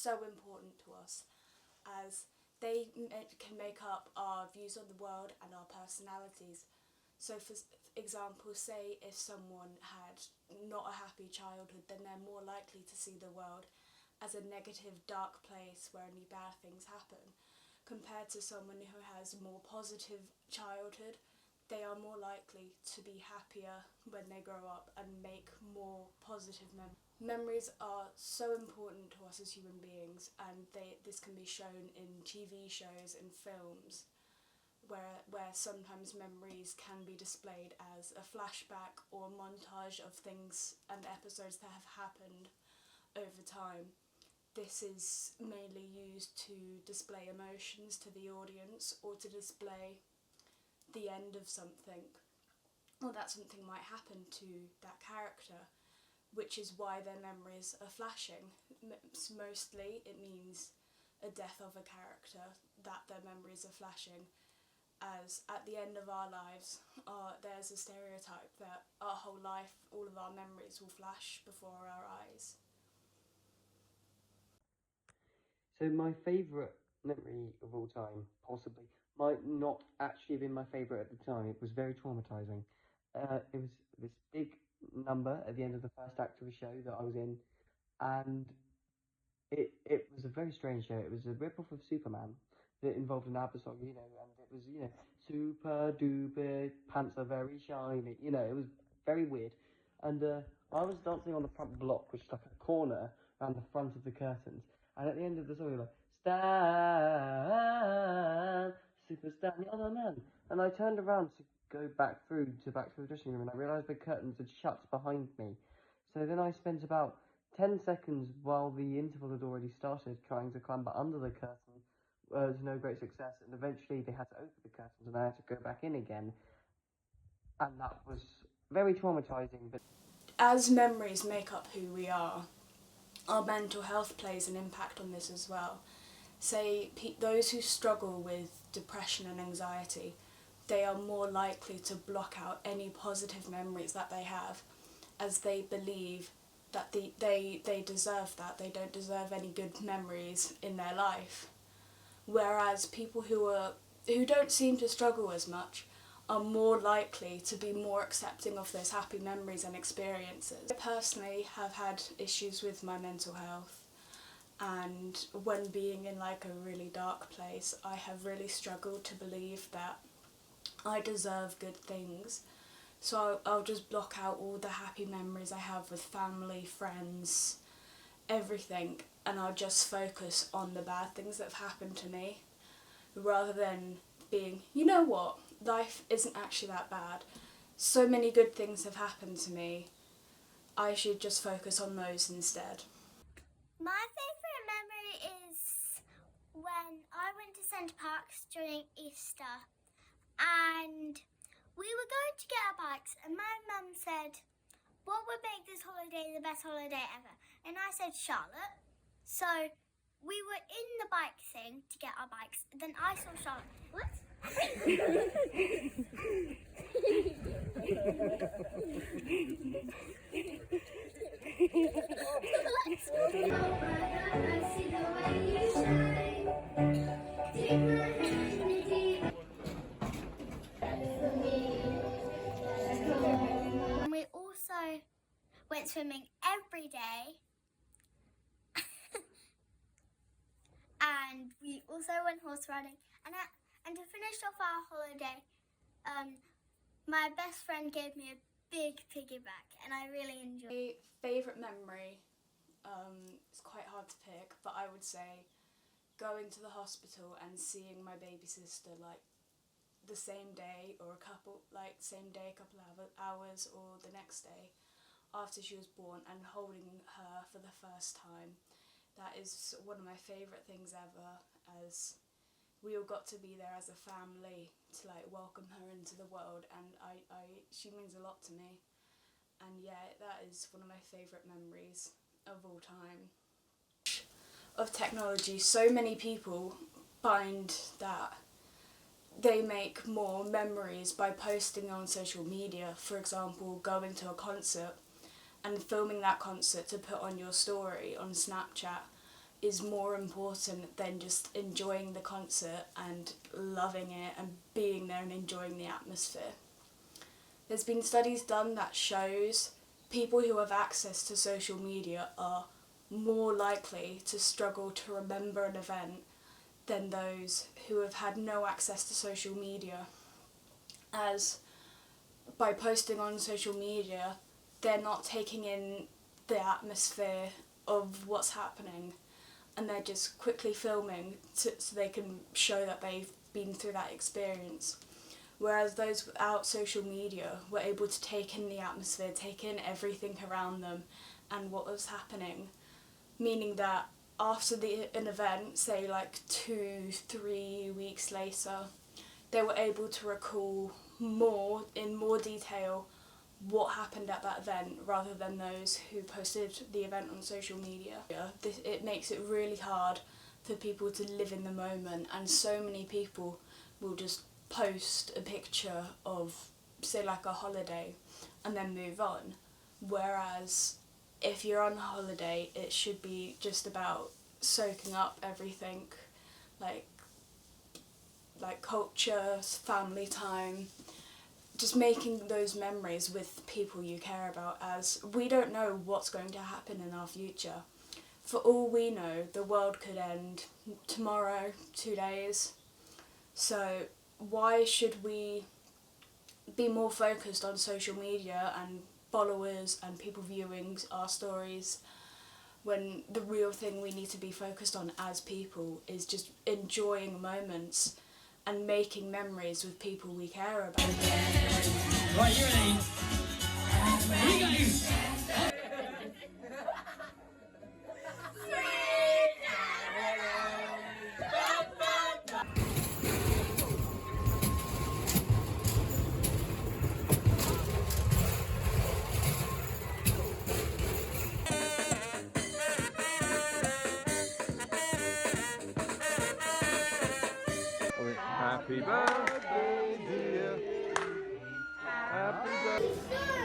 so important to us, as they can make up our views on the world and our personalities. So for example, say if someone had not a happy childhood, then they're more likely to see the world as a negative, dark place where only bad things happen, compared to someone who has a more positive childhood. They are more likely to be happier when they grow up and make more positive memories. Memories are so important to us as human beings, and this can be shown in TV shows and films, where sometimes memories can be displayed as a flashback or a montage of things and episodes that have happened over time. This is mainly used to display emotions to the audience, or to display the end of something, or that something might happen to that character, which is why their memories are flashing. Mostly it means a death of a character that their memories are flashing, as at the end of our lives, there's a stereotype that our whole life, all of our memories will flash before our eyes. So my favourite memory of all time, possibly, might not actually have been my favourite at the time. It was very traumatising. It was this big number at the end of the first act of a show that I was in, and it was a very strange show. It was a rip-off of Superman that involved an ABBA song, and it was, super duper, pants are very shiny, it was very weird. And I was dancing on the front block, which is like a corner around the front of the curtains. And at the end of the song, you're like, stand, superstar, you're the man. And I turned around to go back to the dressing room, and I realised the curtains had shut behind me. So then I spent about 10 seconds while the interval had already started trying to climb under the curtain, to no great success, and eventually they had to open the curtains and I had to go back in again, and that was very traumatising. But as memories make up who we are, our mental health plays an impact on this as well. Say those who struggle with depression and anxiety, they are more likely to block out any positive memories that they have, as they believe that they deserve that. They don't deserve any good memories in their life. Whereas people who don't seem to struggle as much are more likely to be more accepting of those happy memories and experiences. I personally have had issues with my mental health, and when being in like a really dark place, I have really struggled to believe that I deserve good things. So I'll just block out all the happy memories I have with family, friends, everything, and I'll just focus on the bad things that have happened to me, rather than being, you know what, life isn't actually that bad. So many good things have happened to me. I should just focus on those instead. My favourite memory is when I went to Centre Parks during Easter, and we were going to get our bikes, and my mum said, what would make this holiday the best holiday ever? And I said, Charlotte. So we were in the bike thing to get our bikes, and then I saw Charlotte. What? And we also went swimming every day. And we also went horse riding. And to finish off our holiday, my best friend gave me a big piggyback, and I really enjoyed it. My favourite memory, it's quite hard to pick, but I would say going to the hospital and seeing my baby sister like the same day, or a couple of hours, or the next day after she was born, and holding her for the first time. That is one of my favourite things ever, as we all got to be there as a family to like welcome her into the world, and she means a lot to me. And yeah, that is one of my favourite memories of all time. Of technology, so many people find that they make more memories by posting on social media. For example, going to a concert and filming that concert to put on your story on Snapchat, is more important than just enjoying the concert and loving it and being there and enjoying the atmosphere. There's been studies done that shows people who have access to social media are more likely to struggle to remember an event than those who have had no access to social media, as by posting on social media they're not taking in the atmosphere of what's happening, and they're just quickly filming so they can show that they've been through that experience. Whereas those without social media were able to take in the atmosphere, take in everything around them and what was happening, meaning that after an event, say like 2-3 weeks later, they were able to recall in more detail what happened at that event rather than those who posted the event on social media. It makes it really hard for people to live in the moment, and so many people will just post a picture of, say, like a holiday and then move on, whereas if you're on holiday it should be just about soaking up everything, like culture, family time, just making those memories with people you care about, as we don't know what's going to happen in our future. For all we know, the world could end tomorrow, 2 days. So why should we be more focused on social media and followers and people viewing our stories, when the real thing we need to be focused on as people is just enjoying moments and making memories with people we care about. Right, you're in. We got you. Happy birthday, dear. Happy birthday.